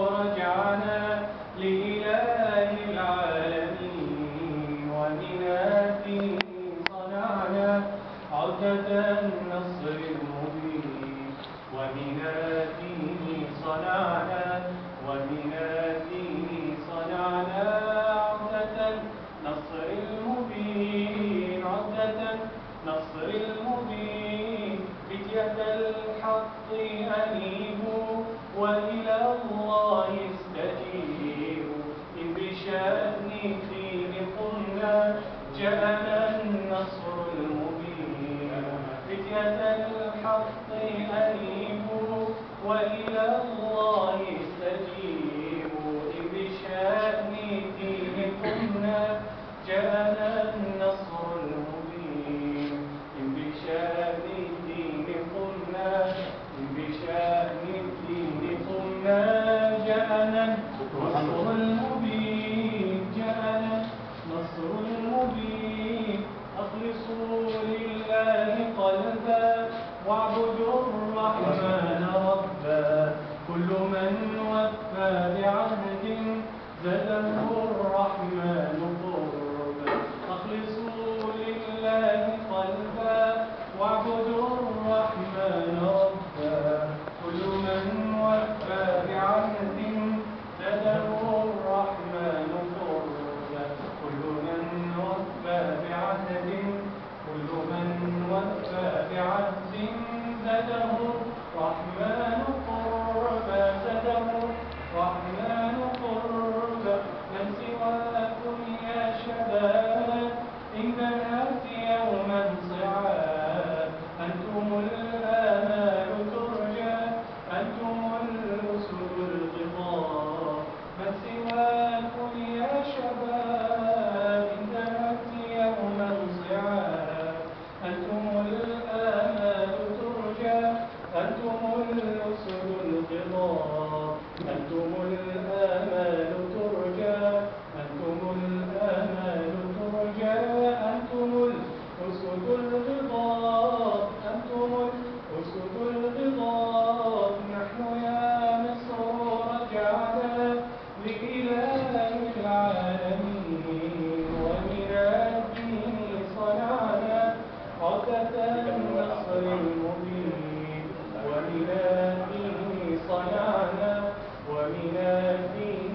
رجعنا لإله العالمين، ومن آتيه صنعنا عدة النصر المبين، ومن آتيه صنعنا عدة النصر المبين، عدة النصر المبين. فتية الحق أنيبوا وإلى الله استجيبوا، إذ بشأن الدين قمنا جاءنا النصر المبين. فتية الحق أنيبوا وإلى الله استجيبوا، إذ بشأن الدين قمنا جاءنا النصر المبين. إذ بشأن الدين قمنا، إذ بشأن الدين قمنا جاءنا النصر المبين، جاءنا النصر المبين. أخلصوا لله قلبا واعبدوا الرحمن ربا، كل من وفى بعهد زاده الرحمن قربا. أخلصوا لله قلبا واعبدوا الرحمن ربا، كل من وفى بعهد زاده الرحمن قربا. كل من وفى بعهد، كل من وفى بعهد زاده الرحمن قربا، زاده الرحمن قربا. من سواكم يا شباب إن نأتي يوما صعاب، أنتم الآمال ترجى، أنتم الأسد الغضاب. من سواكم يا شباب إن نأتي يوما صعاب، أنتم الآمال ترجى، أنتم الأسد الغضاب. أنتم الآمال ترجى، أنتم الآمال ترجى، أنتم الأسد الغضاب، أنتم الأسد الغضاب. نحن يا مصر رجعنا لإله العالمين، ومن الدين صنعنا عدة النصر المبين، ومن الدين صنعنا، ومن الدين